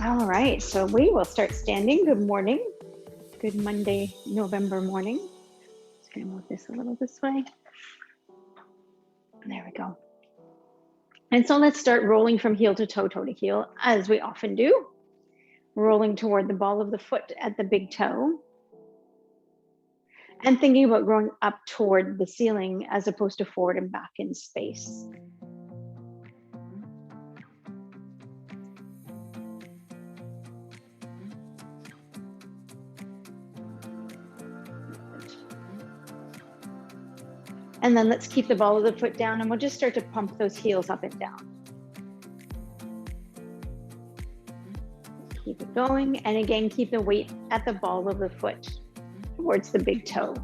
All right, so we will start standing. Good morning. Good Monday, November morning. Just gonna move this a little this way. There we go. And so let's start rolling from heel to toe, toe to heel, as we often do. Rolling toward the ball of the foot at the big toe. And thinking about growing up toward the ceiling as opposed to forward and back in space. And then let's keep the ball of the foot down and we'll just start to pump those heels up and down. Keep it going. And again, keep the weight at the ball of the foot towards the big toe.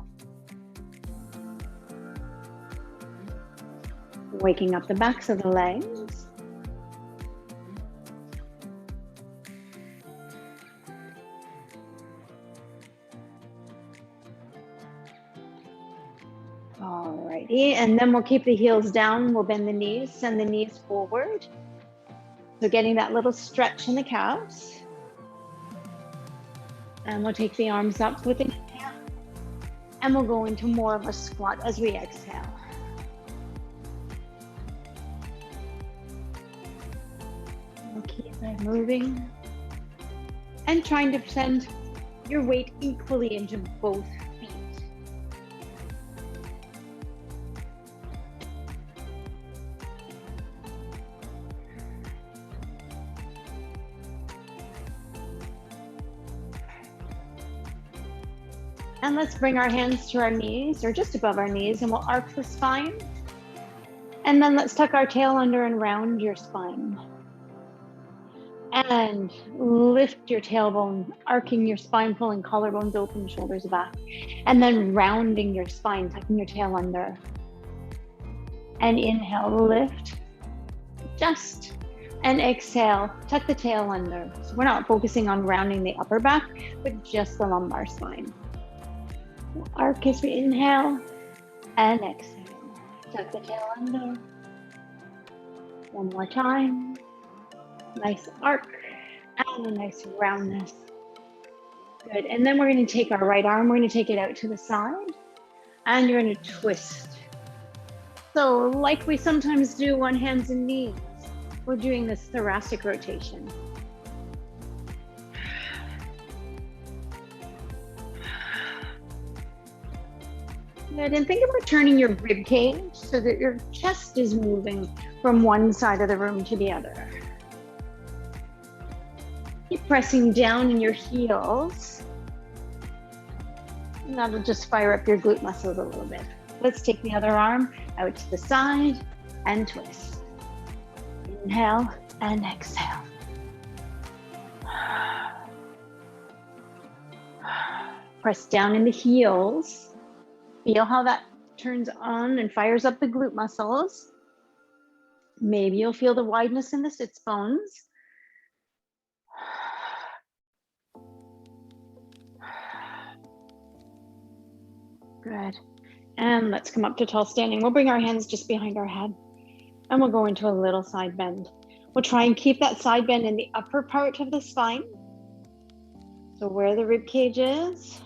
Waking up the backs of the legs. Alrighty, and then we'll keep the heels down. We'll bend the knees, send the knees forward. So getting that little stretch in the calves. And we'll take the arms up with an inhale. And we'll go into more of a squat as we exhale. We'll keep that moving. And trying to send your weight equally into both feet. And let's bring our hands to our knees or just above our knees and we'll arc the spine. And then let's tuck our tail under and round your spine. And lift your tailbone, arcing your spine, pulling collarbones open, shoulders back. And then rounding your spine, tucking your tail under. And inhale, lift, adjust, and exhale, tuck the tail under. So we're not focusing on rounding the upper back, but just the lumbar spine. Arc as we inhale and exhale. Tuck the tail under. One more time. Nice arc and a nice roundness. Good. And then we're going to take our right arm, we're going to take it out to the side and you're going to twist. So like we sometimes do on hands and knees, we're doing this thoracic rotation. Good. And think about turning your rib cage so that your chest is moving from one side of the room to the other. Keep pressing down in your heels. And that'll just fire up your glute muscles a little bit. Let's take the other arm out to the side and twist. Inhale and exhale. Press down in the heels. Feel how that turns on and fires up the glute muscles. Maybe you'll feel the wideness in the sits bones. Good. And let's come up to tall standing. We'll bring our hands just behind our head and we'll go into a little side bend. We'll try and keep that side bend in the upper part of the spine. So where the rib cage is.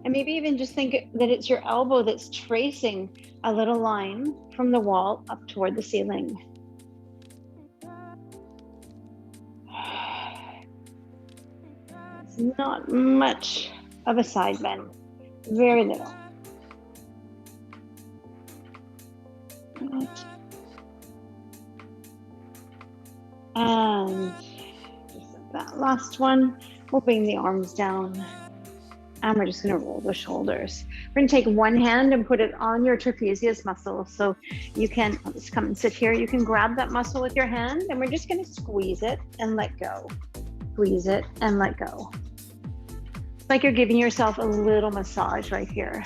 And maybe even just think that it's your elbow that's tracing a little line from the wall up toward the ceiling. It's not much of a side bend, very little. Good. And just that last one, we'll bring the arms down. And we're just going to roll the shoulders. We're going to take one hand and put it on your trapezius muscle. So you can, I'll just come and sit here. You can grab that muscle with your hand and we're just going to squeeze it and let go. Squeeze it and let go. It's like you're giving yourself a little massage right here.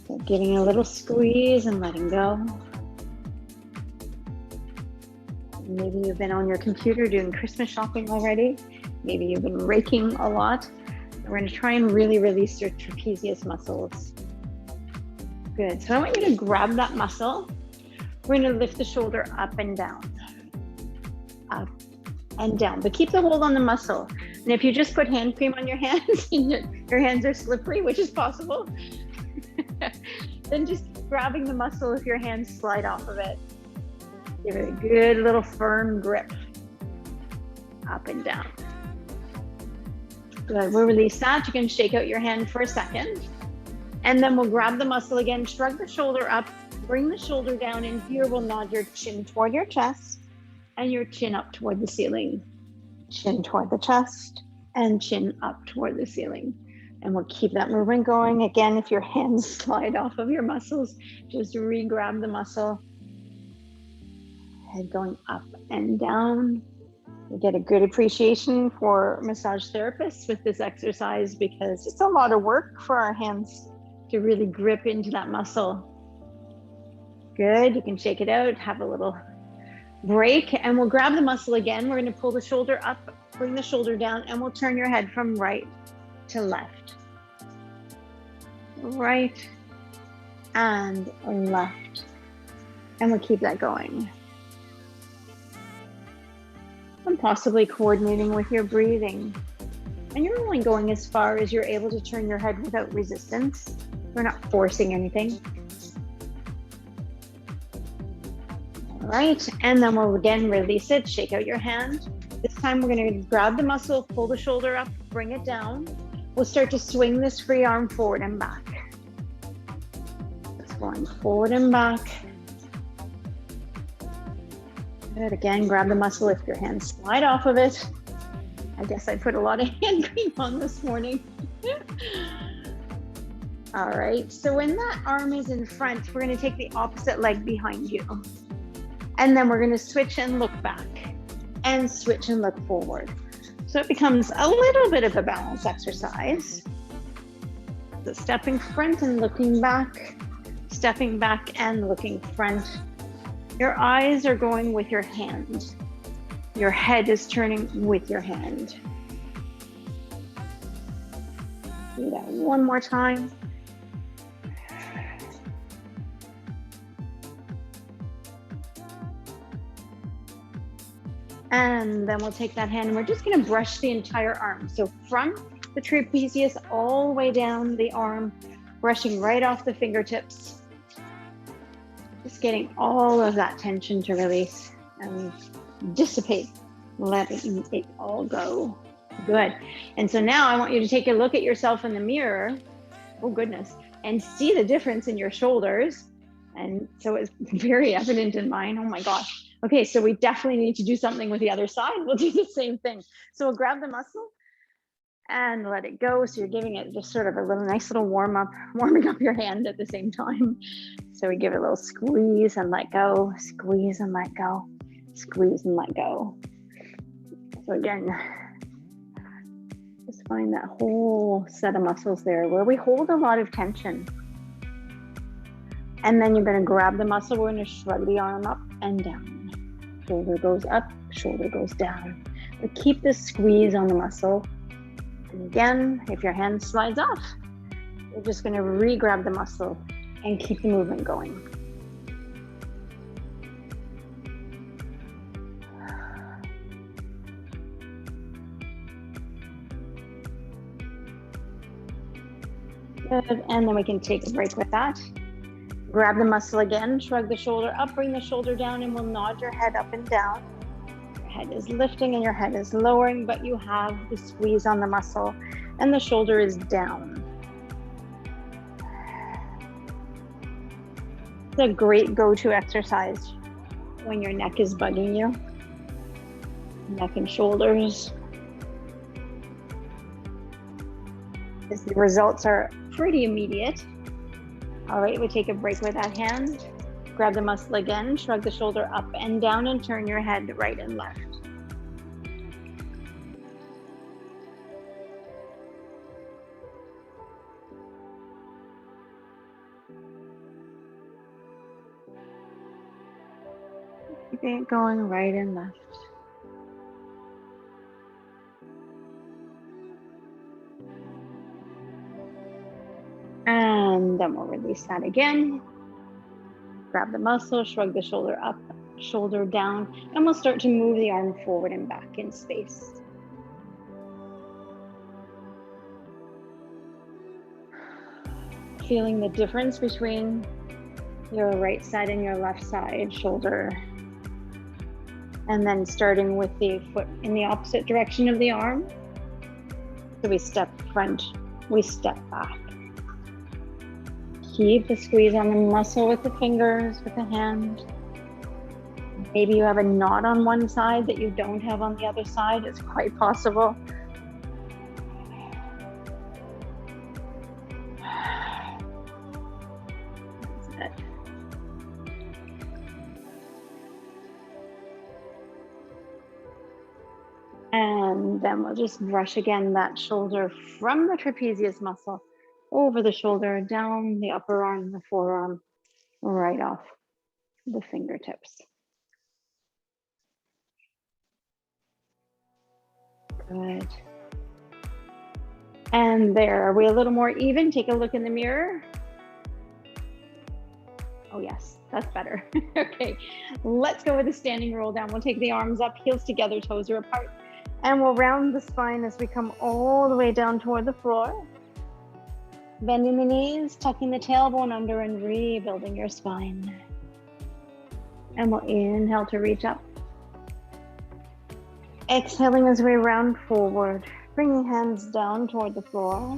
So giving a little squeeze and letting go. Maybe you've been on your computer doing Christmas shopping already. Maybe you've been raking a lot. We're going to try and really release your trapezius muscles. Good. So I want you to grab that muscle, We're going to lift the shoulder up and down, up and down, but keep the hold on the muscle. And if you just put hand cream on your hands and your hands are slippery, which is possible, then just grabbing the muscle if your hands slide off of it. Give it a good little firm grip, up and down. Good, we'll release that. You can shake out your hand for a second. And then we'll grab the muscle again, shrug the shoulder up, bring the shoulder down, and here we'll nod your chin toward your chest and your chin up toward the ceiling. Chin toward the chest and chin up toward the ceiling. And we'll keep that movement going. Again, if your hands slide off of your muscles, just re-grab the muscle. Head going up and down. You get a good appreciation for massage therapists with this exercise because it's a lot of work for our hands to really grip into that muscle. Good, you can shake it out, have a little break, and we'll grab the muscle again. We're going to pull the shoulder up, bring the shoulder down, and we'll turn your head from right to left. Right and left. And we'll keep that going. And possibly coordinating with your breathing. And you're only going as far as you're able to turn your head without resistance. We're not forcing anything. All right, and then we'll again release it, shake out your hand. This time we're going to grab the muscle, pull the shoulder up, bring it down. We'll start to swing this free arm forward and back. It's going forward and back. Good, again, grab the muscle if your hands slide off of it. I guess I put a lot of hand cream on this morning. All right, so when that arm is in front, we're going to take the opposite leg behind you. And then we're going to switch and look back and switch and look forward. So it becomes a little bit of a balance exercise. So stepping front and looking back, stepping back and looking front. Your eyes are going with your hand. Your head is turning with your hand. Do that one more time. And then we'll take that hand and we're just going to brush the entire arm. So from the trapezius all the way down the arm, brushing right off the fingertips. Just getting all of that tension to release and dissipate, letting it all go. Good. And so now I want you to take a look at yourself in the mirror. Oh goodness. And see the difference in your shoulders. And so it's very evident in mine. Oh my gosh. Okay, so we definitely need to do something with the other side. We'll do the same thing. So we'll grab the muscle and let it go. So you're giving it just sort of a little nice little warming up your hand at the same time. So we give it a little squeeze and let go, squeeze and let go, squeeze and let go. So again, just find that whole set of muscles there where we hold a lot of tension. And then you're going to grab the muscle. We're going to shrug the arm up and down. Shoulder goes up, shoulder goes down. But keep this squeeze on the muscle. And again, if your hand slides off, you're just going to re-grab the muscle and keep the movement going. Good, and then we can take a break with that. Grab the muscle again, shrug the shoulder up, bring the shoulder down, and we'll nod your head up and down. Your head is lifting and your head is lowering, but you have the squeeze on the muscle and the shoulder is down. It's a great go-to exercise when your neck is bugging you. Neck and shoulders. Because the results are pretty immediate. All right, we take a break with that hand. Grab the muscle again, shrug the shoulder up and down and turn your head right and left. Keeping it going right and left. And then we'll release that again. Grab the muscle, shrug the shoulder up, shoulder down, and we'll start to move the arm forward and back in space. Feeling the difference between your right side and your left side shoulder. And then starting with the foot in the opposite direction of the arm. So we step front, we step back. Keep the squeeze on the muscle with the fingers, with the hand. Maybe you have a knot on one side that you don't have on the other side. It's quite possible. And then we'll just brush again that shoulder from the trapezius muscle over the shoulder, down the upper arm, the forearm, right off the fingertips. Good. And there, are we a little more even? Take a look in the mirror. Oh yes, that's better. Okay, let's go with the standing roll down. We'll take the arms up, heels together, toes are apart. And we'll round the spine as we come all the way down toward the floor. Bending the knees, tucking the tailbone under and rebuilding your spine. And we'll inhale to reach up. Exhaling as we round forward, bringing hands down toward the floor.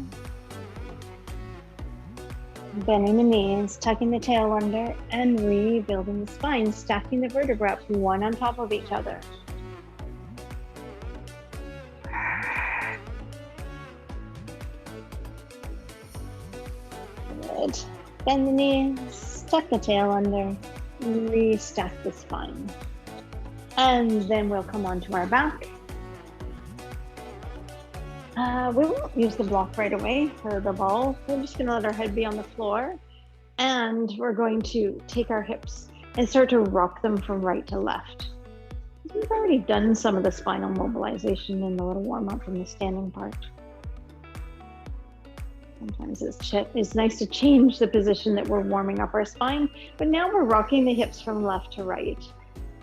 Bending the knees, tucking the tail under and rebuilding the spine, stacking the vertebrae one on top of each other. Good. Bend the knees, tuck the tail under, restack the spine. And then we'll come onto our back. We won't use the block right away for the ball. We're just gonna let our head be on the floor. And we're going to take our hips and start to rock them from right to left. We've already done some of the spinal mobilization in the little warm up from the standing part. Sometimes it's nice to change the position that we're warming up our spine, but now we're rocking the hips from left to right.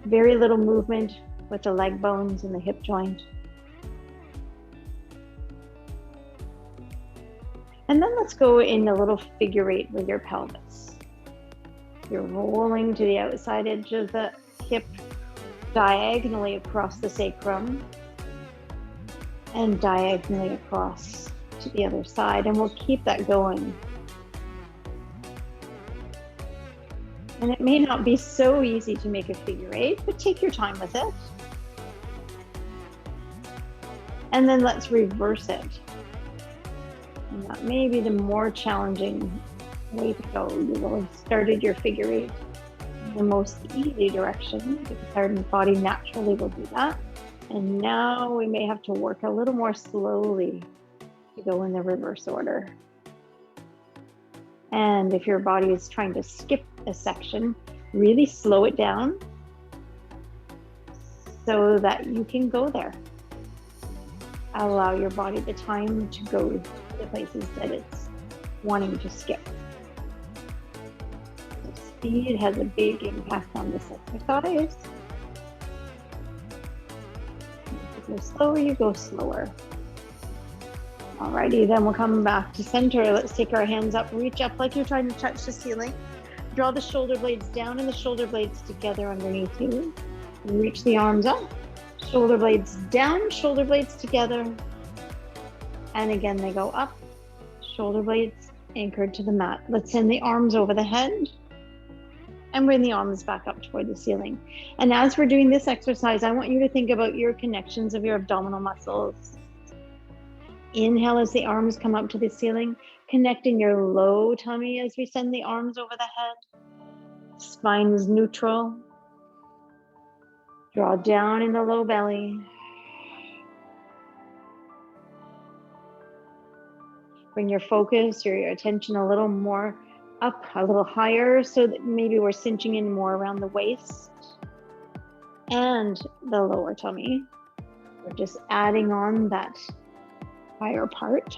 Very little movement with the leg bones and the hip joint. And then let's go in a little figure eight with your pelvis. You're rolling to the outside edge of the hip, diagonally across the sacrum, and diagonally across to the other side, and we'll keep that going. And it may not be so easy to make a figure eight, but take your time with it. And then let's reverse it. And that may be the more challenging way to go. You will have started your figure eight in the most easy direction because our body naturally will do that. And now we may have to work a little more slowly to go in the reverse order. And if your body is trying to skip a section, really slow it down so that you can go there. Allow your body the time to go to the places that it's wanting to skip. So speed has a big impact on this exercise. If you go slower, you go slower. Alrighty, then we'll come back to center. Let's take our hands up, reach up like you're trying to touch the ceiling. Draw the shoulder blades down and the shoulder blades together underneath you. Reach the arms up, shoulder blades down, shoulder blades together. And again, they go up, shoulder blades anchored to the mat. Let's send the arms over the head and bring the arms back up toward the ceiling. And as we're doing this exercise, I want you to think about your connections of your abdominal muscles. Inhale as the arms come up to the ceiling, connecting your low tummy as we send the arms over the head. Spine is neutral. Draw down in the low belly. Bring your focus, your attention a little more up, a little higher, so that maybe we're cinching in more around the waist and the lower tummy. We're just adding on that higher part.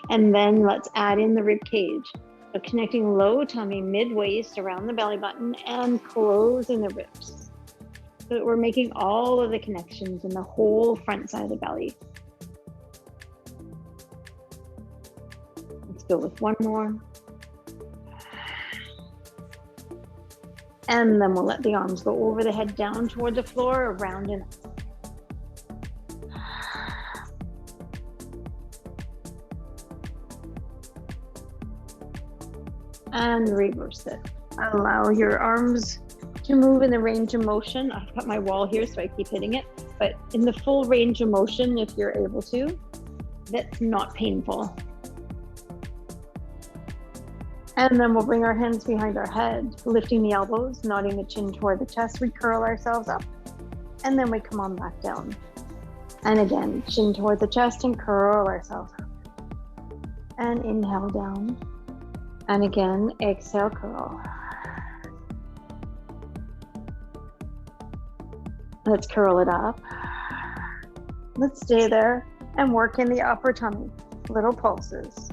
And then let's add in the rib cage. So connecting low tummy, mid-waist around the belly button and closing the ribs. So that we're making all of the connections in the whole front side of the belly. Let's go with one more. And then we'll let the arms go over the head, down toward the floor, around and up. And reverse it. Allow your arms to move in the range of motion. I've got my wall here, so I keep hitting it, but in the full range of motion, if you're able to, that's not painful. And then we'll bring our hands behind our head, lifting the elbows, nodding the chin toward the chest. We curl ourselves up, and then we come on back down. And again, chin toward the chest and curl ourselves up. And inhale down. And again, exhale, curl. Let's curl it up. Let's stay there and work in the upper tummy. Little pulses.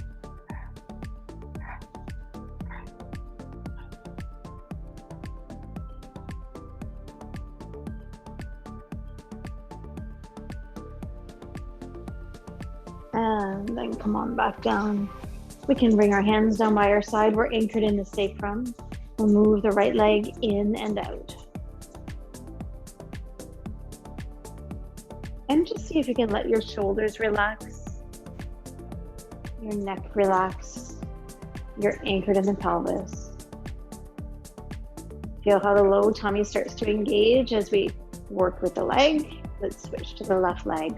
And then come on back down. We can bring our hands down by our side. We're anchored in the sacrum. We'll move the right leg in and out. And just see if you can let your shoulders relax, your neck relax. You're anchored in the pelvis. Feel how the low tummy starts to engage as we work with the leg. Let's switch to the left leg.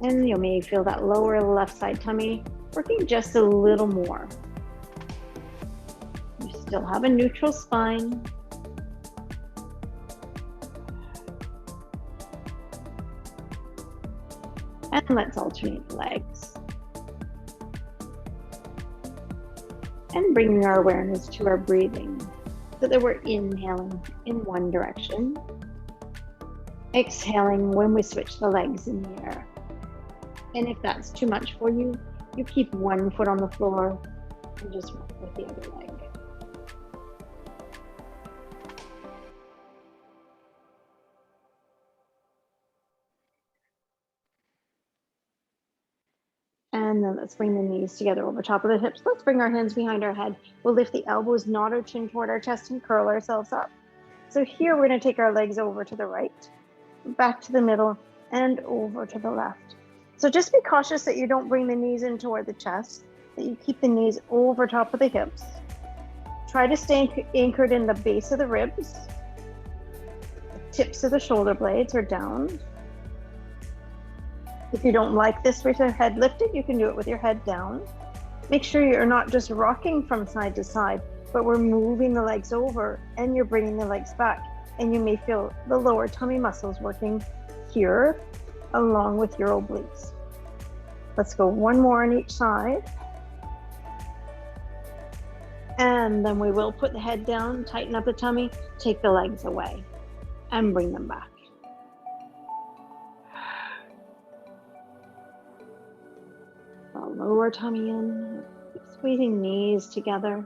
And you may feel that lower left side tummy working just a little more. You still have a neutral spine. And let's alternate the legs. And bringing our awareness to our breathing so that we're inhaling in one direction, exhaling when we switch the legs in the air. And if that's too much for you, you keep one foot on the floor and just work with the other leg. And then let's bring the knees together over top of the hips. Let's bring our hands behind our head. We'll lift the elbows, nod our chin toward our chest and curl ourselves up. So here we're going to take our legs over to the right, back to the middle, and over to the left. So just be cautious that you don't bring the knees in toward the chest, that you keep the knees over top of the hips. Try to stay anchored in the base of the ribs. The tips of the shoulder blades are down. If you don't like this with your head lifted, you can do it with your head down. Make sure you're not just rocking from side to side, but we're moving the legs over and you're bringing the legs back. And you may feel the lower tummy muscles working here along with your obliques. Let's go one more on each side. And then we will put the head down, tighten up the tummy, take the legs away and bring them back. Lower tummy in, squeezing knees together.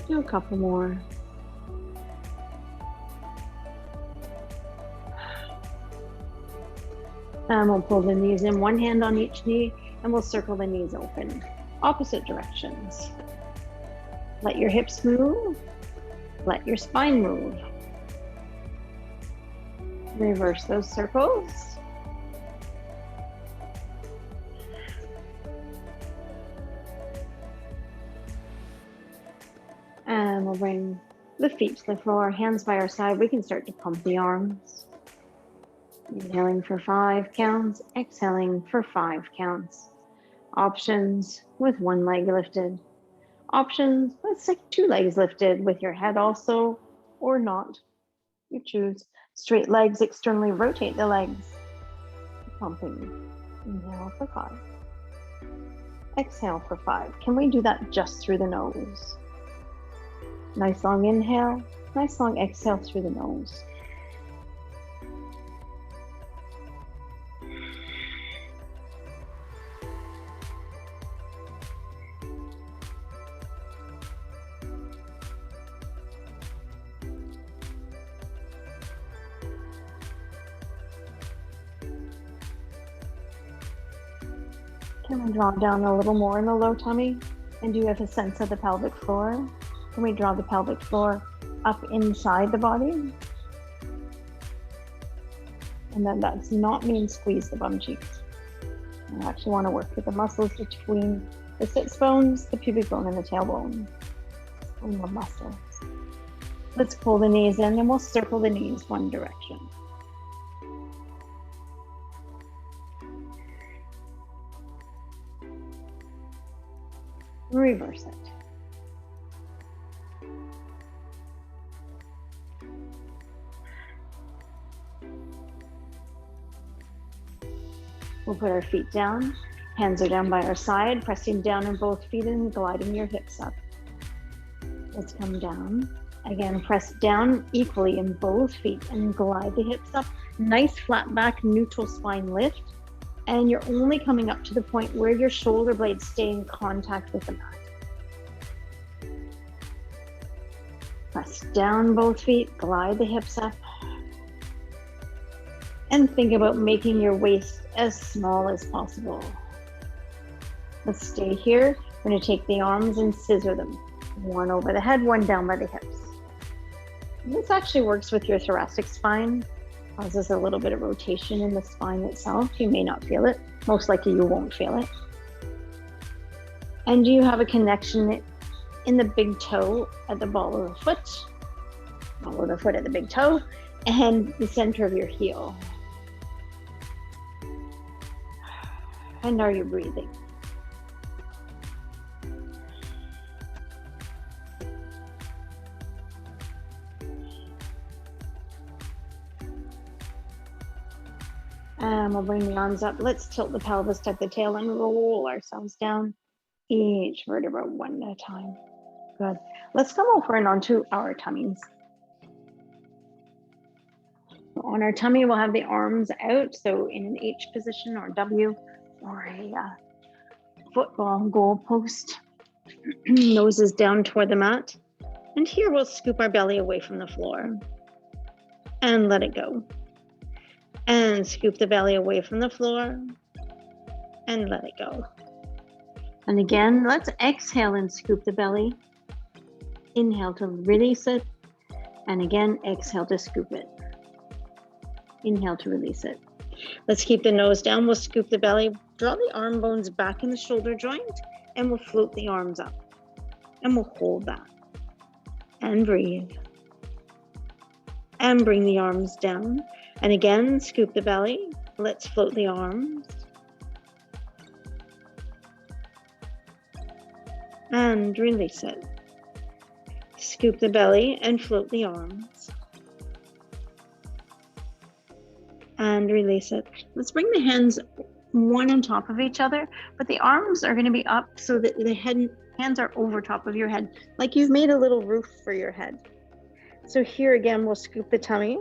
Do a couple more. And we'll pull the knees in, one hand on each knee, and we'll circle the knees open, opposite directions. Let your hips move, let your spine move. Reverse those circles. And we'll bring the feet to the floor, hands by our side. We can start to pump the arms. Inhaling for 5 counts, exhaling for 5 counts. Options with one leg lifted. Options with 2 legs lifted with your head also, or not. You choose. Straight legs, externally rotate the legs. Pumping. Inhale for 5. Exhale for 5. Can we do that just through the nose? Nice long inhale, nice long exhale through the nose. Can we draw down a little more in the low tummy? And do you have a sense of the pelvic floor? Can we draw the pelvic floor up inside the body? And then that does not mean squeeze the bum cheeks. I actually want to work with the muscles between the sits bones, the pubic bone, and the tailbone. And the muscles. Let's pull the knees in and we'll circle the knees one direction. Reverse it. We'll put our feet down. Hands are down by our side, pressing down in both feet and gliding your hips up. Let's come down. Again, press down equally in both feet and glide the hips up. Nice flat back, neutral spine lift. And you're only coming up to the point where your shoulder blades stay in contact with the mat. Press down both feet, glide the hips up. And think about making your waist as small as possible. Let's stay here. We're going to take the arms and scissor them. One over the head, one down by the hips. This actually works with your thoracic spine. Causes a little bit of rotation in the spine itself. You may not feel it. Most likely you won't feel it. And do you have a connection in the big toe at the ball of the foot? Ball of the foot at the big toe and the center of your heel. And are you breathing? And we'll bring the arms up. Let's tilt the pelvis, tuck the tail, and roll ourselves down each vertebra one at a time. Good. Let's come over and onto our tummies. On our tummy, we'll have the arms out, so in an H position or W or a football goal post. Noses down toward the mat. And here we'll scoop our belly away from the floor and let it go. And scoop the belly away from the floor and let it go. And again, let's exhale and scoop the belly. Inhale to release it. And again, exhale to scoop it. Inhale to release it. Let's keep the nose down. We'll scoop the belly, draw the arm bones back in the shoulder joint, and we'll float the arms up. And we'll hold that. And breathe. And bring the arms down. And again, scoop the belly. Let's float the arms. And release it. Scoop the belly and float the arms. And release it. Let's bring the hands one on top of each other, but the arms are going to be up so that the hands are over top of your head, like you've made a little roof for your head. So here again, we'll scoop the tummy.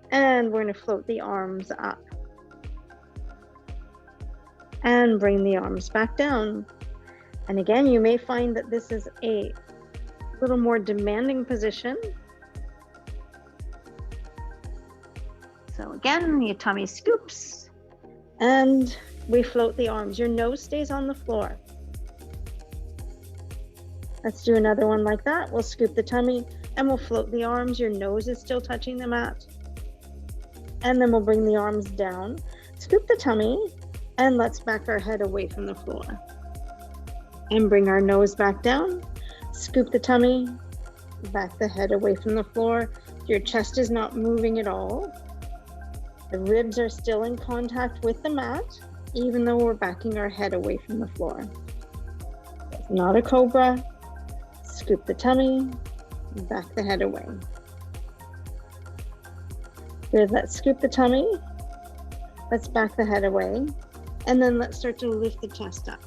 And we're going to float the arms up. And bring the arms back down. And again, you may find that this is a little more demanding position. So again, your tummy scoops. And we float the arms. Your nose stays on the floor. Let's do another one like that. We'll scoop the tummy and we'll float the arms. Your nose is still touching the mat. And then we'll bring the arms down, scoop the tummy, and let's back our head away from the floor. And bring our nose back down, scoop the tummy, back the head away from the floor. Your chest is not moving at all. The ribs are still in contact with the mat, even though we're backing our head away from the floor. It's not a cobra. Scoop the tummy, back the head away. Good, let's scoop the tummy. Let's back the head away. And then let's start to lift the chest up.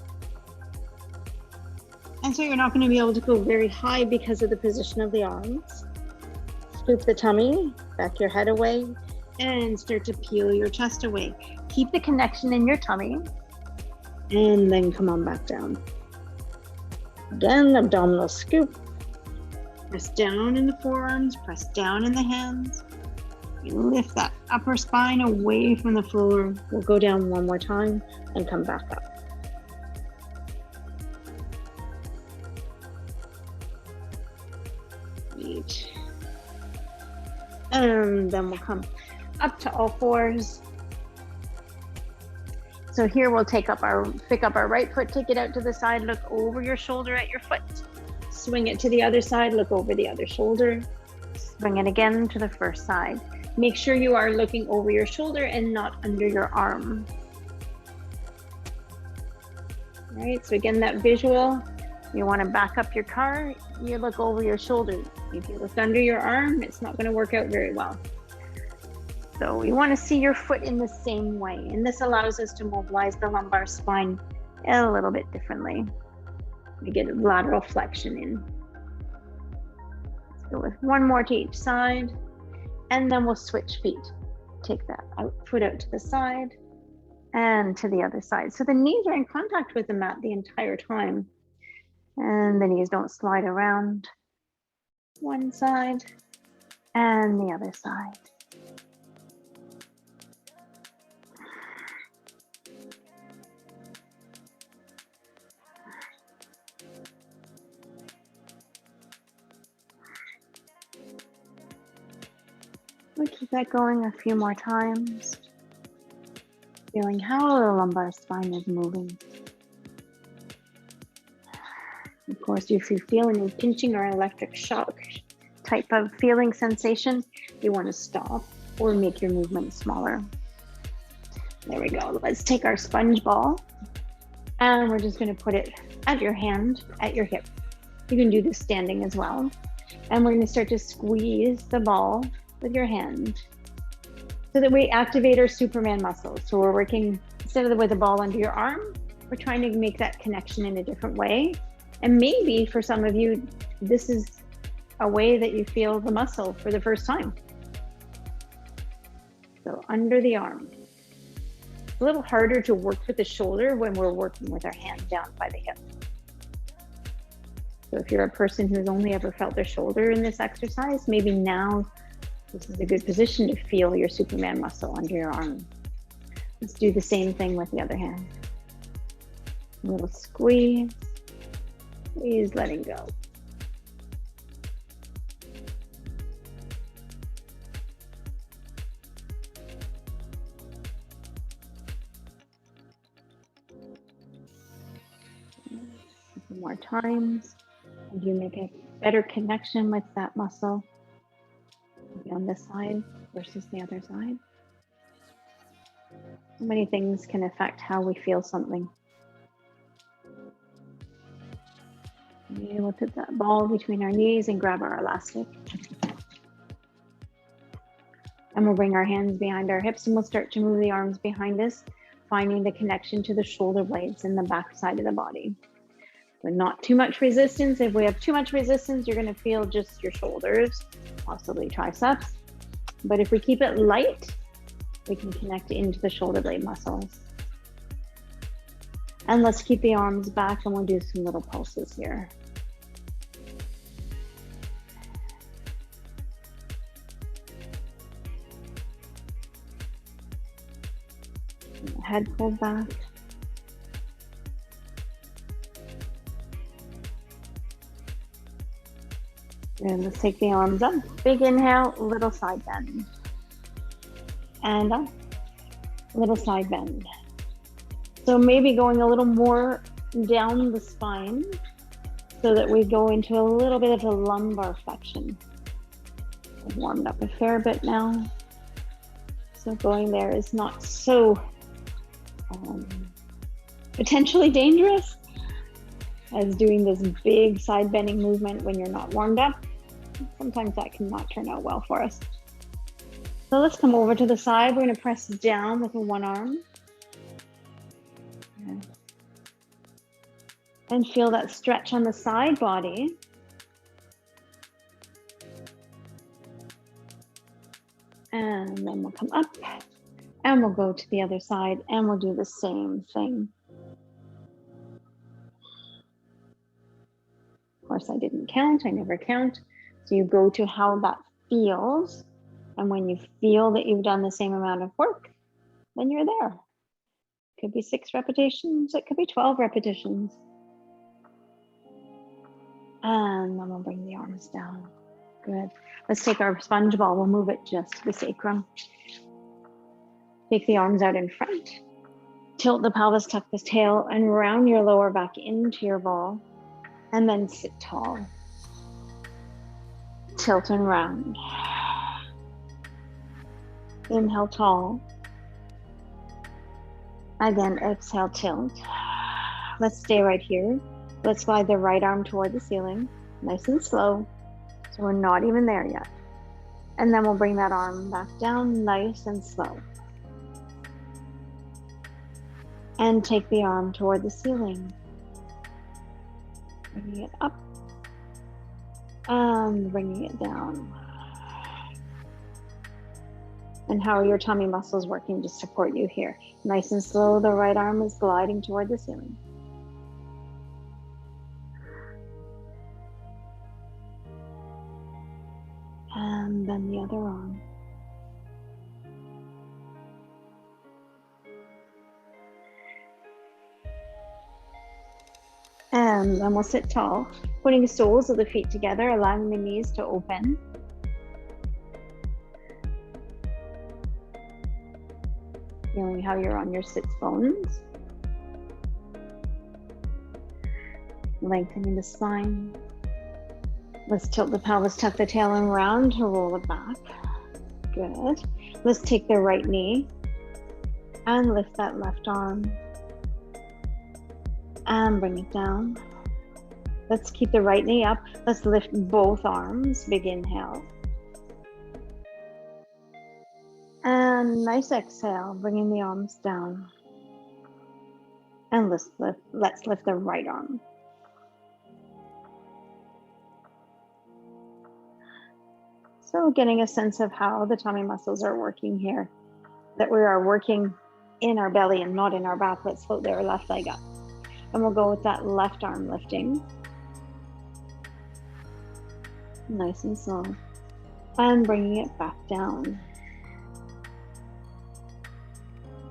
And so you're not going to be able to go very high because of the position of the arms. Scoop the tummy, back your head away, and start to peel your chest away. Keep the connection in your tummy, and then come on back down. Again, abdominal scoop. Press down in the forearms, press down in the hands. You lift that upper spine away from the floor. We'll go down one more time and come back up. Great. And then we'll come up to all fours. So here we'll pick up our right foot, take it out to the side, look over your shoulder at your foot. Swing it to the other side, look over the other shoulder. Swing it again to the first side. Make sure you are looking over your shoulder and not under your arm. All right, so again, that visual, you want to back up your car, you look over your shoulder. If you look under your arm, it's not going to work out very well. So you want to see your foot in the same way, and this allows us to mobilize the lumbar spine a little bit differently. We get a lateral flexion in. Let's go with one more to each side, and then we'll switch feet. Take that foot out to the side and to the other side. So the knees are in contact with the mat the entire time, and the knees don't slide around. One side and the other side. We'll keep that going a few more times, feeling how the lumbar spine is moving. Of course, if you feel any pinching or electric shock type of feeling sensation, you want to stop or make your movement smaller. There we go. Let's take our sponge ball, and we're just going to put it at your hand, at your hip. You can do this standing as well. And we're going to start to squeeze the ball with your hand so that we activate our Superman muscles. So we're working, instead of with the ball under your arm, we're trying to make that connection in a different way. And maybe for some of you, this is a way that you feel the muscle for the first time. So under the arm. It's a little harder to work with the shoulder when we're working with our hand down by the hip. So if you're a person who's only ever felt their shoulder in this exercise, maybe now this is a good position to feel your Superman muscle under your arm. Let's do the same thing with the other hand. A little squeeze, squeeze, letting go. A few more times, and you make a better connection with that muscle. Maybe on this side versus the other side. So many things can affect how we feel something. We'll put that ball between our knees and grab our elastic. And we'll bring our hands behind our hips, and we'll start to move the arms behind us, finding the connection to the shoulder blades in the back side of the body. But not too much resistance. If we have too much resistance, you're going to feel just your shoulders, possibly triceps. But if we keep it light, we can connect into the shoulder blade muscles. And let's keep the arms back, and we'll do some little pulses here. Head pulled back. And let's take the arms up. Big inhale, little side bend. And up, little side bend. So maybe going a little more down the spine so that we go into a little bit of a lumbar flexion. I've warmed up a fair bit now. So going there is not so potentially dangerous as doing this big side bending movement when you're not warmed up. Sometimes that can not turn out well for us. So let's come over to the side. We're going to press down with one arm. And feel that stretch on the side body. And then we'll come up and we'll go to the other side and we'll do the same thing. Of course, I didn't count. I never count. So you go to how that feels. And when you feel that you've done the same amount of work, then you're there. It could be 6 repetitions. It could be 12 repetitions. And then we'll bring the arms down. Good. Let's take our sponge ball. We'll move it just to the sacrum. Take the arms out in front. Tilt the pelvis, tuck the tail, and round your lower back into your ball. And then sit tall. Tilt and round. Inhale, tall. Again, exhale, tilt. Let's stay right here. Let's slide the right arm toward the ceiling, nice and slow. So we're not even there yet. And then we'll bring that arm back down, nice and slow. And take the arm toward the ceiling. Bringing it up and bringing it down. And how are your tummy muscles working to support you here? Nice and slow, the right arm is gliding toward the ceiling. And then the other arm. And then we'll sit tall, putting the soles of the feet together, allowing the knees to open. Feeling how you're on your sits bones. Lengthening the spine. Let's tilt the pelvis, tuck the tail and round to roll it back. Good. Let's take the right knee and lift that left arm. And bring it down. Let's keep the right knee up. Let's lift both arms. Big inhale. And nice exhale, bringing the arms down. And let's lift the right arm. So getting a sense of how the tummy muscles are working here, that we are working in our belly and not in our back. Let's float their left leg up. And we'll go with that left arm lifting. Nice and slow. And bringing it back down.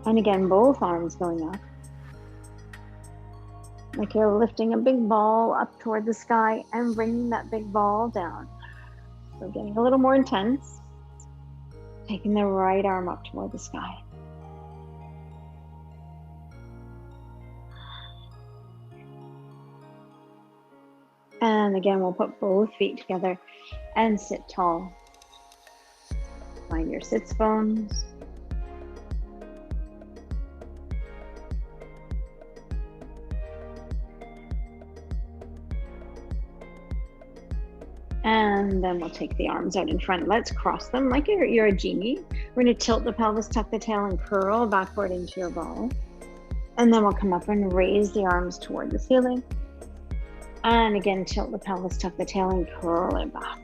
And again, both arms going up. Like you're lifting a big ball up toward the sky and bringing that big ball down. So getting a little more intense. Taking the right arm up toward the sky. And again, we'll put both feet together and sit tall. Find your sits bones. And then we'll take the arms out in front. Let's cross them like you're a genie. We're going to tilt the pelvis, tuck the tail, and curl backward into your ball. And then we'll come up and raise the arms toward the ceiling. And again, tilt the pelvis, tuck the tail, and curl it back.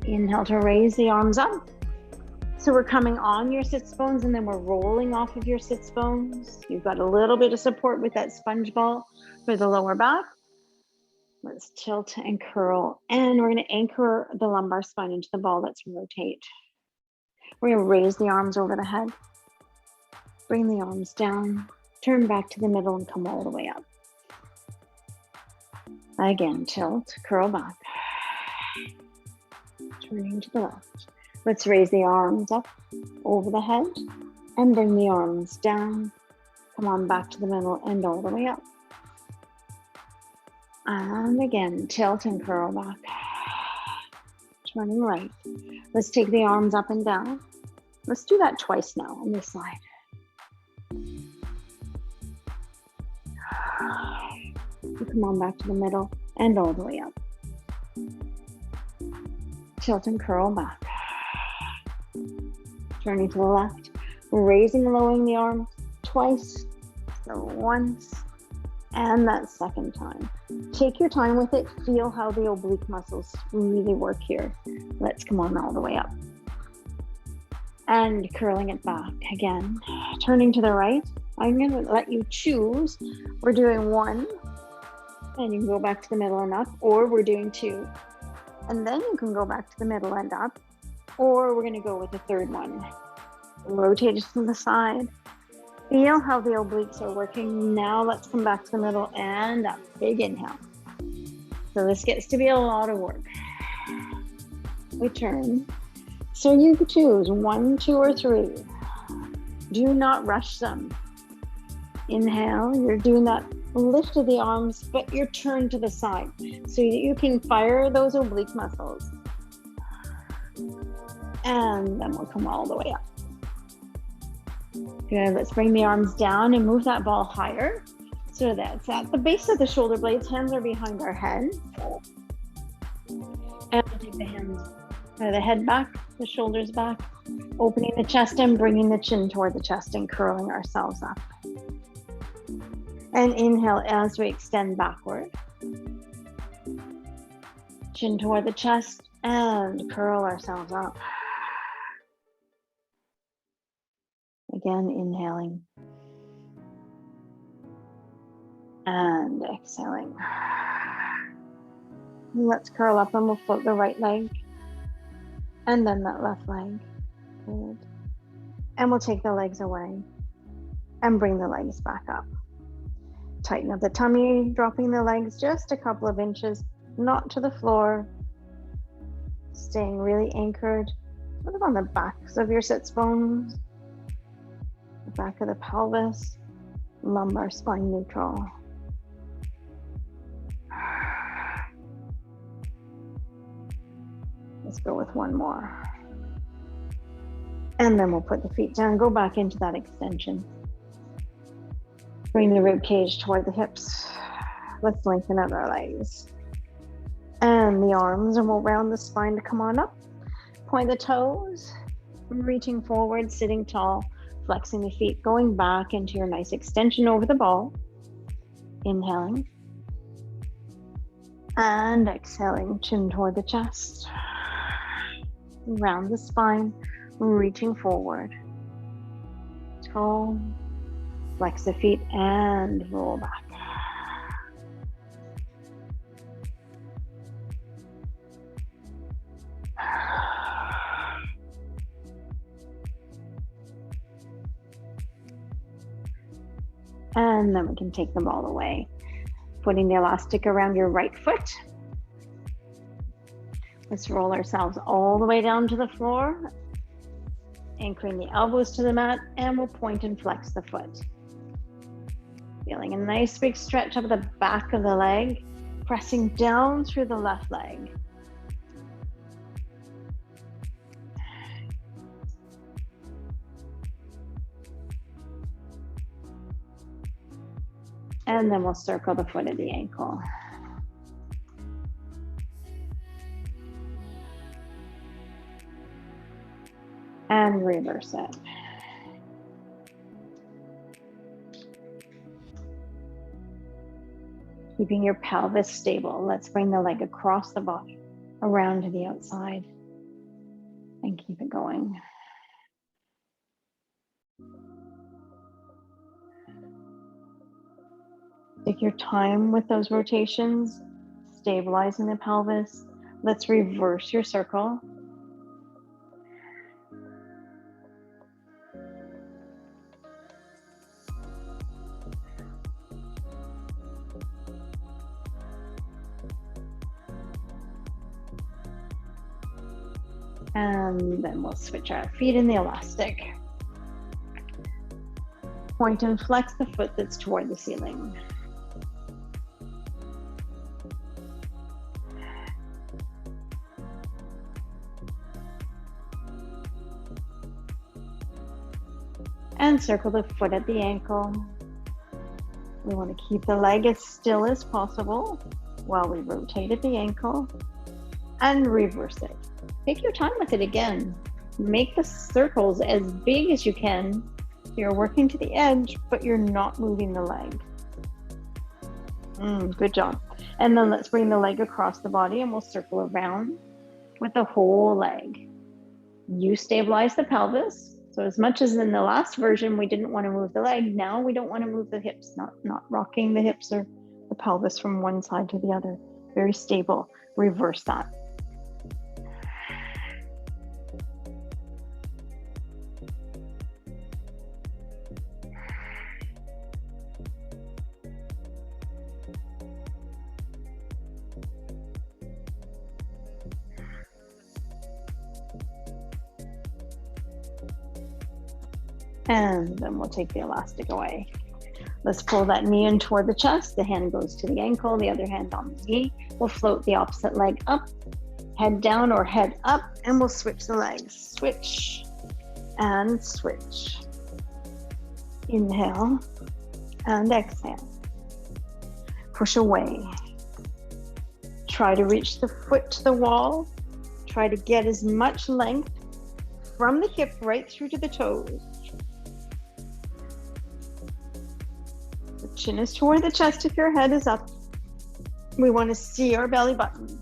Inhale to raise the arms up. So we're coming on your sits bones and then we're rolling off of your sits bones. You've got a little bit of support with that sponge ball for the lower back. Let's tilt and curl. And we're going to anchor the lumbar spine into the ball. Let's rotate. We're going to raise the arms over the head. Bring the arms down. Turn back to the middle and come all the way up. Again, tilt, curl back. Turning to the left. Let's raise the arms up over the head and bring the arms down. Come on back to the middle and all the way up. And again, tilt and curl back. Turning right. Let's take the arms up and down. Let's do that twice now on this side. Come on back to the middle and all the way up. Tilt and curl back. Turning to the left. Raising and lowering the arms twice. So once And that second time. Take your time with it. Feel how the oblique muscles really work here. Let's come on all the way up. And curling it back again. Turning to the right. I'm going to let you choose. We're doing 1, and you can go back to the middle and up, or we're doing 2, and then you can go back to the middle and up, or we're going to go with the third one. Rotate it to the side. Feel how the obliques are working. Now let's come back to the middle and up. Big inhale. So this gets to be a lot of work. Return. So you could choose 1, 2, or 3. Do not rush them. Inhale. You're doing that lift of the arms, but you're turned to the side so that you can fire those oblique muscles. And then we'll come all the way up. Good, let's bring the arms down and move that ball higher. So that's at the base of the shoulder blades, hands are behind our head. And we'll take the head back, the shoulders back, opening the chest and bringing the chin toward the chest and curling ourselves up. And inhale as we extend backward. Chin toward the chest and curl ourselves up. Again, inhaling and exhaling. Let's curl up and we'll float the right leg and then that left leg. Good. And we'll take the legs away and bring the legs back up. Tighten up the tummy, dropping the legs just a couple of inches, not to the floor. Staying really anchored sort of on the backs of your sits bones. The back of the pelvis, lumbar spine neutral. Let's go with one more. And then we'll put the feet down, go back into that extension. Bring the rib cage toward the hips. Let's lengthen out our legs. And the arms, and we'll round the spine to come on up. Point the toes, reaching forward, sitting tall. Flexing the feet, going back into your nice extension over the ball. Inhaling. And exhaling, chin toward the chest. Round the spine, reaching forward. Tall. Flex the feet and roll back. And then we can take the ball away. Putting the elastic around your right foot. Let's roll ourselves all the way down to the floor. Anchoring the elbows to the mat, and we'll point and flex the foot. Feeling a nice big stretch up the back of the leg, pressing down through the left leg. And then we'll circle the foot at the ankle. And reverse it. Keeping your pelvis stable. Let's bring the leg across the body, around to the outside, and keep it going. Take your time with those rotations, stabilizing the pelvis. Let's reverse your circle. And then we'll switch our feet in the elastic. Point and flex the foot that's toward the ceiling. And circle the foot at the ankle. We want to keep the leg as still as possible while we rotate at the ankle and reverse it. Take your time with it again. Make the circles as big as you can. You're working to the edge, but you're not moving the leg. Good job. And then let's bring the leg across the body and we'll circle around with the whole leg. You stabilize the pelvis. So as much as in the last version, we didn't want to move the leg, now we don't want to move the hips, not rocking the hips or the pelvis from one side to the other. Very stable. Reverse that. And then we'll take the elastic away. Let's pull that knee in toward the chest. The hand goes to the ankle, the other hand on the knee. We'll float the opposite leg up, head down or head up, and we'll switch the legs. Switch and switch. Inhale and exhale. Push away. Try to reach the foot to the wall. Try to get as much length from the hip right through to the toes. The chin is toward the chest if your head is up. We want to see our belly button.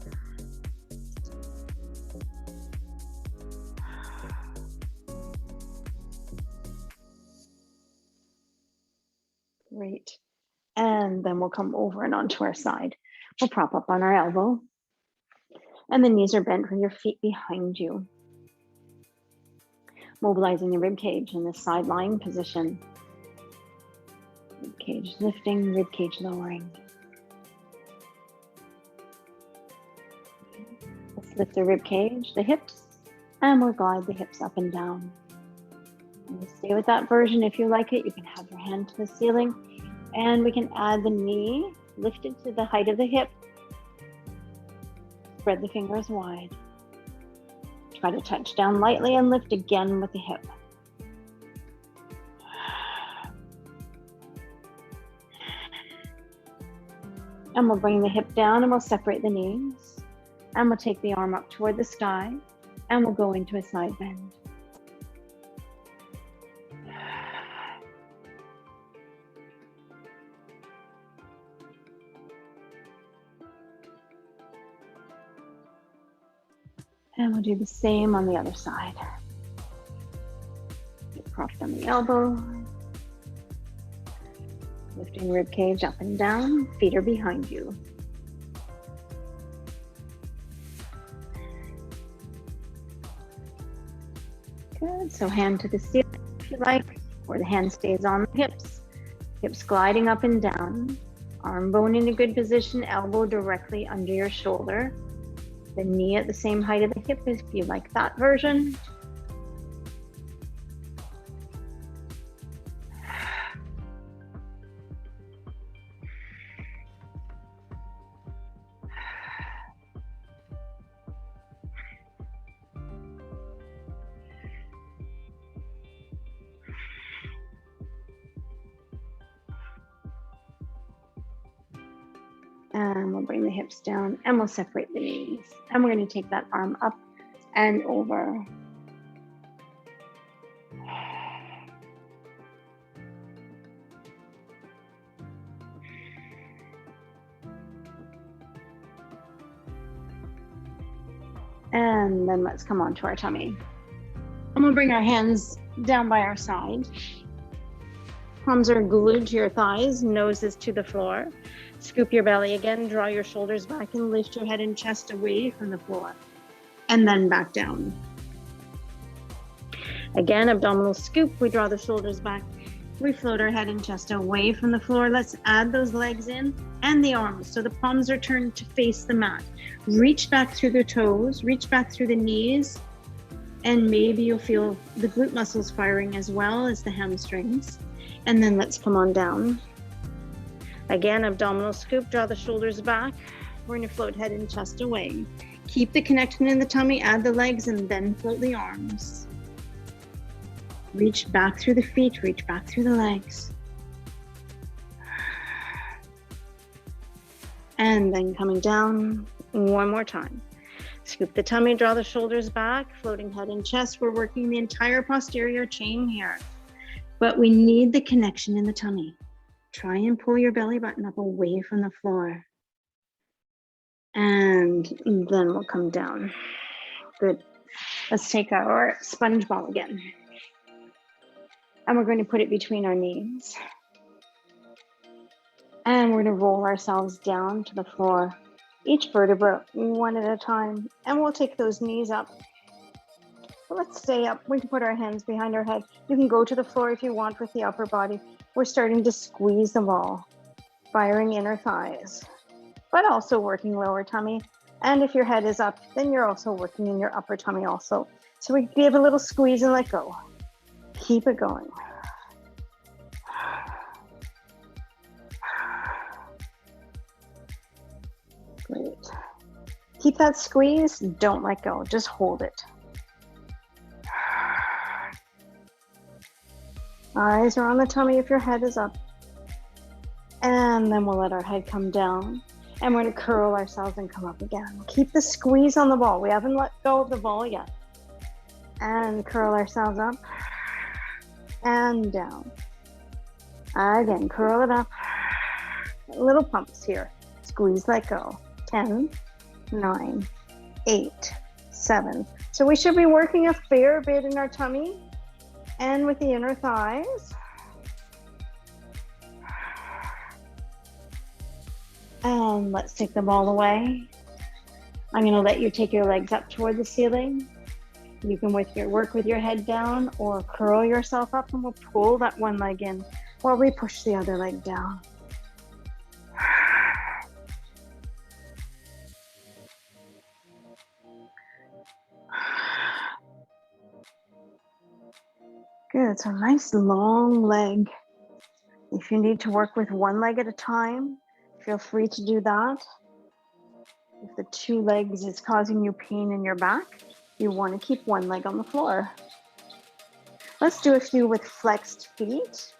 Great. And then we'll come over and onto our side. We'll prop up on our elbow. And the knees are bent with your feet behind you. Mobilizing the rib cage in the side lying position. Rib cage lifting, rib cage lowering. Let's lift the rib cage, the hips, and we'll glide the hips up and down. And we'll stay with that version if you like it. You can have your hand to the ceiling, and we can add the knee lifted to the height of the hip. Spread the fingers wide. Try to touch down lightly and lift again with the hip. And we'll bring the hip down and we'll separate the knees. And we'll take the arm up toward the sky and we'll go into a side bend. And we'll do the same on the other side. Get propped on the elbow. Lifting rib cage up and down. Feet are behind you. Good. So hand to the ceiling if you like, or the hand stays on the hips. Hips gliding up and down. Arm bone in a good position, elbow directly under your shoulder. The knee at the same height of the hip if you like that version. And we'll bring the hips down and we'll separate the knees. And we're going to take that arm up and over. And then let's come onto our tummy. And we'll bring our hands down by our side. Palms are glued to your thighs, noses to the floor. Scoop your belly again, draw your shoulders back and lift your head and chest away from the floor. And then back down. Again, abdominal scoop, we draw the shoulders back. We float our head and chest away from the floor. Let's add those legs in and the arms. So the palms are turned to face the mat. Reach back through the toes, reach back through the knees, and maybe you'll feel the glute muscles firing as well as the hamstrings. And then let's come on down. Again, abdominal scoop, draw the shoulders back. We're going to float head and chest away. Keep the connection in the tummy, add the legs, and then float the arms. Reach back through the feet, reach back through the legs. And then coming down one more time. Scoop the tummy, draw the shoulders back, floating head and chest. We're working the entire posterior chain here, but we need the connection in the tummy. Try and pull your belly button up away from the floor. And then we'll come down. Good. Let's take our sponge ball again. And we're going to put it between our knees. And we're going to roll ourselves down to the floor, each vertebra one at a time. And we'll take those knees up. Let's stay up. We can put our hands behind our head. You can go to the floor if you want with the upper body. We're starting to squeeze the ball, firing inner thighs, but also working lower tummy. And if your head is up, then you're also working in your upper tummy also. So we give a little squeeze and let go. Keep it going. Great. Keep that squeeze. Don't let go. Just hold it. Eyes are on the tummy if your head is up. And then we'll let our head come down. And we're going to curl ourselves and come up again. Keep the squeeze on the ball. We haven't let go of the ball yet. And curl ourselves up and down. Again, curl it up. Little pumps here. Squeeze, let go. 10, 9, 8, 7. So we should be working a fair bit in our tummy and with the inner thighs. And let's take the ball away. I'm going to let you take your legs up toward the ceiling. You can work with your head down or curl yourself up, and we'll pull that one leg in while we push the other leg down. Good, so nice long leg. If you need to work with one leg at a time, feel free to do that. If the two legs is causing you pain in your back, you want to keep one leg on the floor. Let's do a few with flexed feet.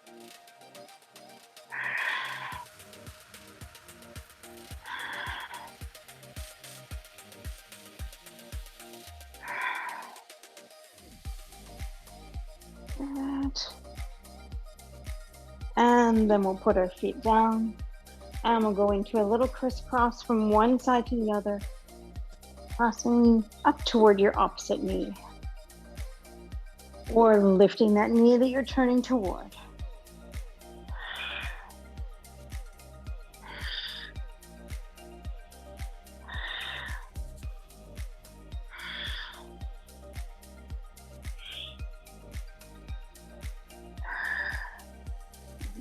And then we'll put our feet down and we'll go into a little crisscross from one side to the other, crossing up toward your opposite knee or lifting that knee that you're turning toward.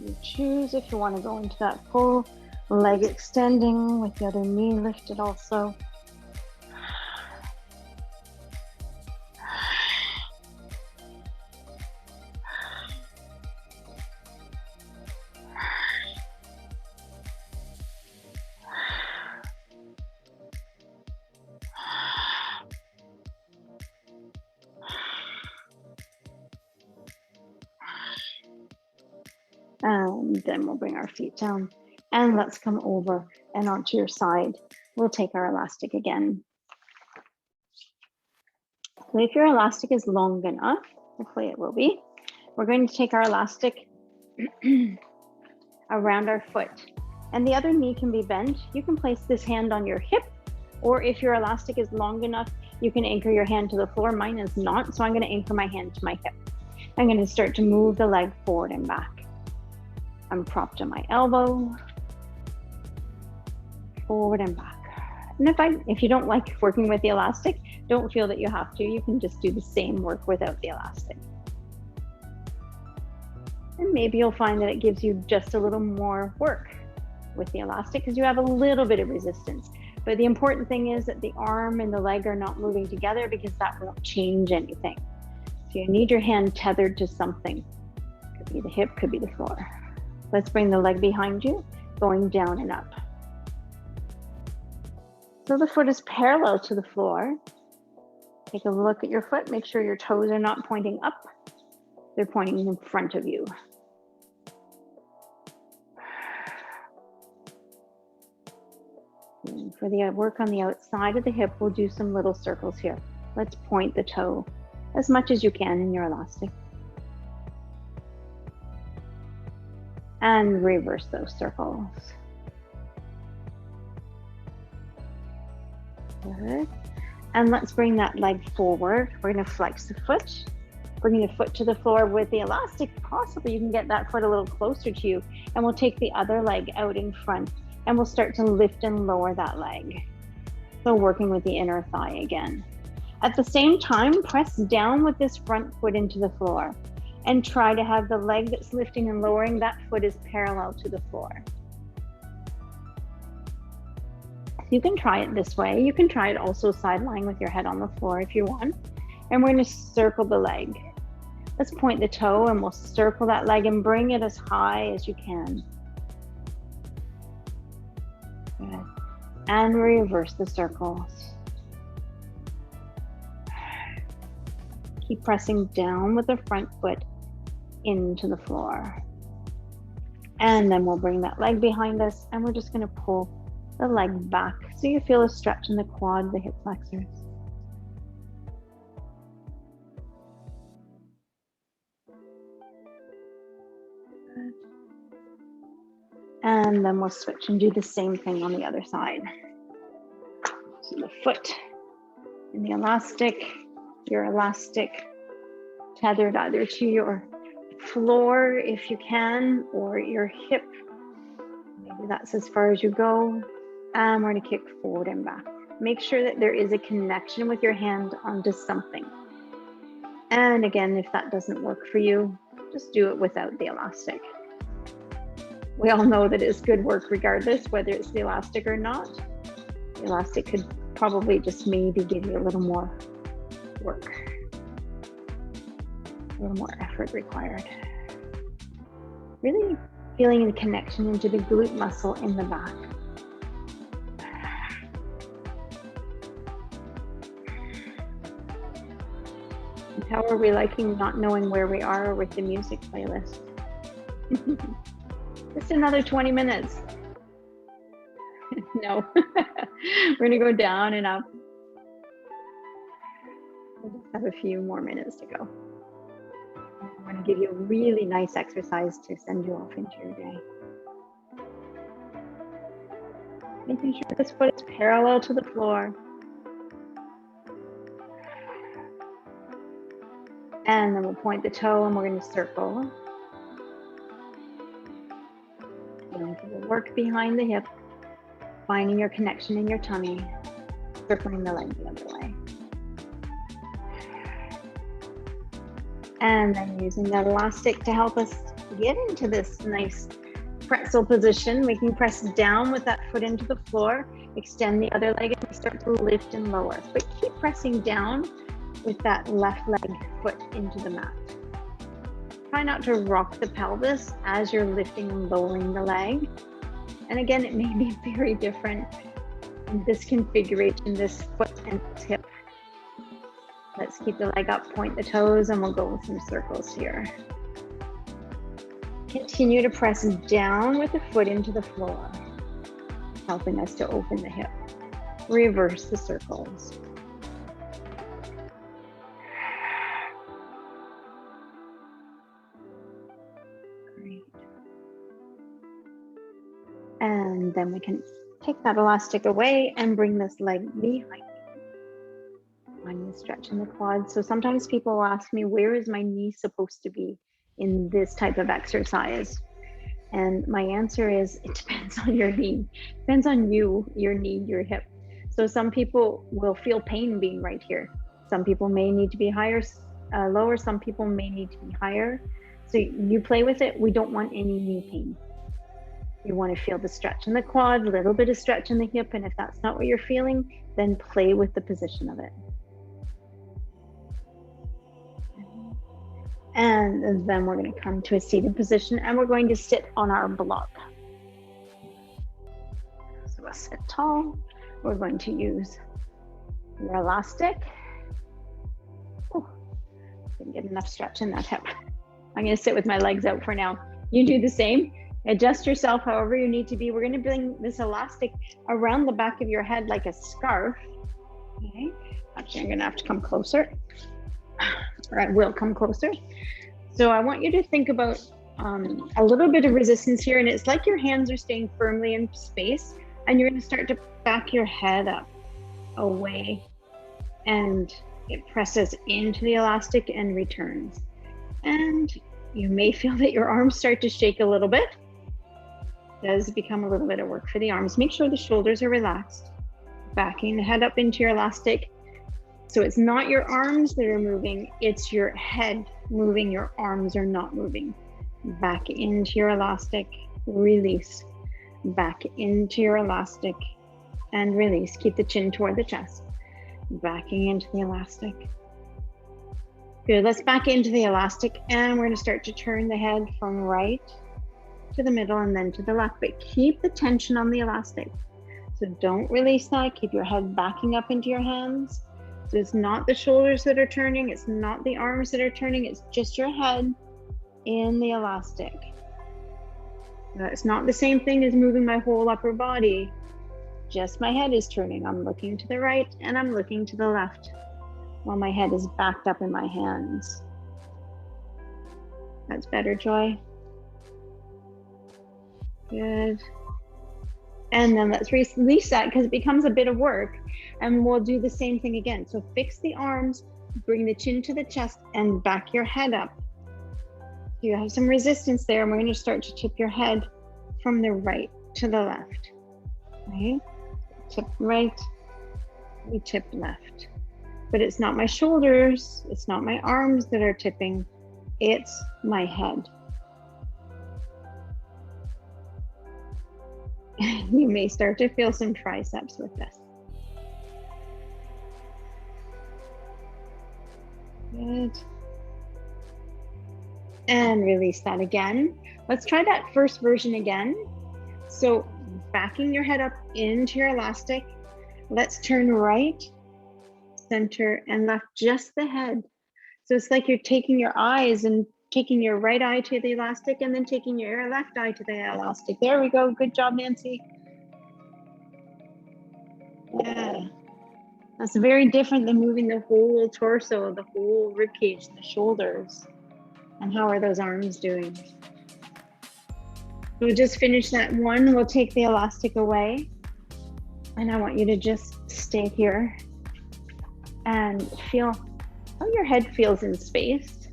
You choose if you want to go into that full leg extending with the other knee lifted also. And then we'll bring our feet down and let's come over and onto your side. We'll take our elastic again. So if your elastic is long enough, hopefully it will be, we're going to take our elastic around our foot and the other knee can be bent. You can place this hand on your hip, or if your elastic is long enough, you can anchor your hand to the floor. Mine is not, so I'm going to anchor my hand to my hip. I'm going to start to move the leg forward and back. I'm propped on my elbow, forward and back. And if you don't like working with the elastic, don't feel that you have to. You can just do the same work without the elastic. And maybe you'll find that it gives you just a little more work with the elastic because you have a little bit of resistance. But the important thing is that the arm and the leg are not moving together because that won't change anything. So you need your hand tethered to something. Could be the hip, could be the floor. Let's bring the leg behind you, going down and up. So the foot is parallel to the floor. Take a look at your foot. Make sure your toes are not pointing up. They're pointing in front of you. And for the work on the outside of the hip, we'll do some little circles here. Let's point the toe as much as you can in your elastic. And reverse those circles. Good. And let's bring that leg forward. We're going to flex the foot, bringing the foot to the floor with the elastic. Possibly you can get that foot a little closer to you, and we'll take the other leg out in front, and we'll start to lift and lower that leg. So working with the inner thigh again. At the same time, press down with this front foot into the floor and try to have the leg that's lifting and lowering, that foot is parallel to the floor. You can try it this way. You can try it also side lying with your head on the floor if you want. And we're going to circle the leg. Let's point the toe and we'll circle that leg and bring it as high as you can. Good. And reverse the circles. Keep pressing down with the front foot into the floor. And then we'll bring that leg behind us and we're just going to pull the leg back so you feel a stretch in the quad, the hip flexors. Good. And then we'll switch and do the same thing on the other side. So the foot in the elastic, your elastic tethered either to your floor if you can, or your hip. Maybe that's as far as you go. And we're going to kick forward and back. Make sure that there is a connection with your hand onto something. And again, if that doesn't work for you, just do it without the elastic. We all know that it's good work regardless, whether it's the elastic or not. The elastic could probably just maybe give you a little more work, a little more effort required. Really feeling the connection into the glute muscle in the back. And how are we liking not knowing where we are with the music playlist? Just another 20 minutes. No, we're gonna go down and up. We'll just have a few more minutes to go. I'm gonna give you a really nice exercise to send you off into your day. Making sure this foot is parallel to the floor. And then we'll point the toe and we're gonna circle. Going to the work behind the hip, finding your connection in your tummy, circling the leg the other way. And then using that elastic to help us get into this nice pretzel position. We can press down with that foot into the floor, extend the other leg, and start to lift and lower. But keep pressing down with that left leg foot into the mat. Try not to rock the pelvis as you're lifting and lowering the leg. And again, it may be very different in this configuration, this foot and hip. Let's keep the leg up, point the toes, and we'll go with some circles here. Continue to press down with the foot into the floor, helping us to open the hip. Reverse the circles. Great. And then we can take that elastic away and bring this leg behind. Finding the stretch in the quad. So sometimes people will ask me, where is my knee supposed to be in this type of exercise? And my answer is, it depends on your knee. It depends on you, your knee, your hip. So some people will feel pain being right here. Some people may need to be higher, lower. Some people may need to be higher. So you play with it. We don't want any knee pain. You want to feel the stretch in the quad, a little bit of stretch in the hip. And if that's not what you're feeling, then play with the position of it. And then we're going to come to a seated position and we're going to sit on our block. So we'll sit tall. We're going to use your elastic. Oh, didn't get enough stretch in that hip. I'm going to sit with my legs out for now. You do the same. Adjust yourself however you need to be. We're going to bring this elastic around the back of your head like a scarf. Okay. Actually, I'm going to have to come closer. Or I will come closer. So I want you to think about a little bit of resistance here, and it's like your hands are staying firmly in space, and you're going to start to back your head up away, and it presses into the elastic and returns. And you may feel that your arms start to shake a little bit. It does become a little bit of work for the arms. Make sure the shoulders are relaxed, backing the head up into your elastic. So it's not your arms that are moving, it's your head moving, your arms are not moving. Back into your elastic, release. Back into your elastic and release. Keep the chin toward the chest. Backing into the elastic. Good, let's back into the elastic, and we're going to start to turn the head from right to the middle and then to the left, but keep the tension on the elastic. So don't release that, keep your head backing up into your hands. So it's not the shoulders that are turning, it's not the arms that are turning, it's just your head in the elastic. It's not the same thing as moving my whole upper body. Just my head is turning. I'm looking to the right and I'm looking to the left while my head is backed up in my hands. That's better, Joy. Good. And then let's release that because it becomes a bit of work, and we'll do the same thing again. So fix the arms, bring the chin to the chest and back your head up. You have some resistance there, and we're going to start to tip your head from the right to the left. Okay? Tip right, we tip left. But it's not my shoulders, it's not my arms that are tipping, it's my head. You may start to feel some triceps with this. Good. And release that again. Let's try that first version again. So backing your head up into your elastic. Let's turn right, center, and left, just the head. So it's like you're taking your eyes and taking your right eye to the elastic and then taking your left eye to the elastic. There we go. Good job, Nancy. Yeah. That's very different than moving the whole torso, the whole rib cage, the shoulders. And how are those arms doing? We'll just finish that one. We'll take the elastic away. And I want you to just stay here and feel how your head feels in space.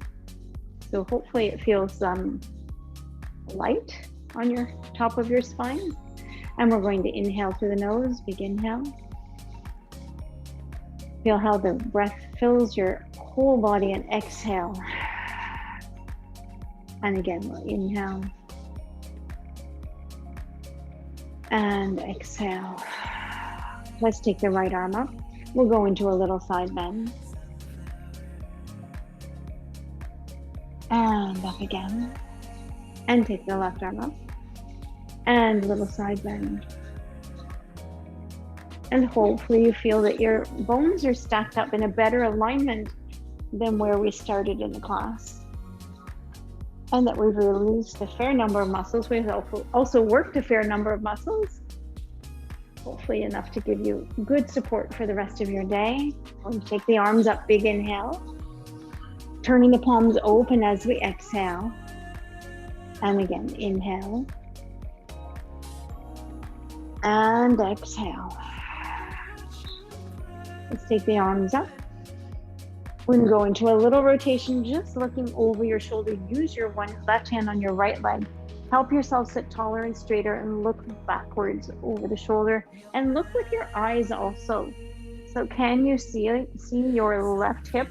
So hopefully it feels light on your top of your spine. And we're going to inhale through the nose, big inhale. Feel how the breath fills your whole body, and exhale. And again, we'll inhale. And exhale. Let's take the right arm up. We'll go into a little side bend. And up again. And take the left arm up. And little side bend. And hopefully you feel that your bones are stacked up in a better alignment than where we started in the class. And that we've released a fair number of muscles. We've also worked a fair number of muscles. Hopefully enough to give you good support for the rest of your day. We'll take the arms up, big inhale. Turning the palms open as we exhale. And again, inhale. And exhale. Let's take the arms up. We're going to go into a little rotation, just looking over your shoulder. Use your left hand on your right leg. Help yourself sit taller and straighter and look backwards over the shoulder. And look with your eyes also. So can you see your left hip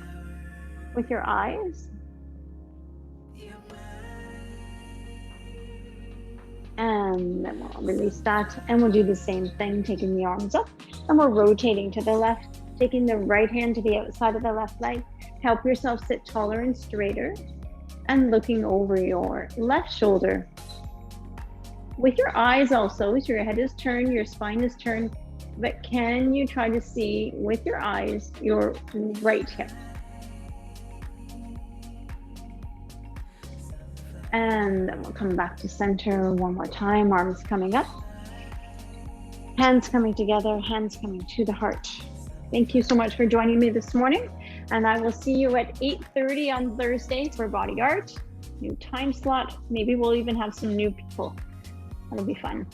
with your eyes? And then we'll release that. And we'll do the same thing, taking the arms up. And we're rotating to the left, taking the right hand to the outside of the left leg. Help yourself sit taller and straighter. And looking over your left shoulder. With your eyes also, so your head is turned, your spine is turned. But can you try to see with your eyes your right hip? And then we'll come back to center one more time, arms coming up. Hands coming together, hands coming to the heart. Thank you so much for joining me this morning. And I will see you at 8:30 on Thursday for Body Art. new time slot. Maybe we'll even have some new people. That'll be fun.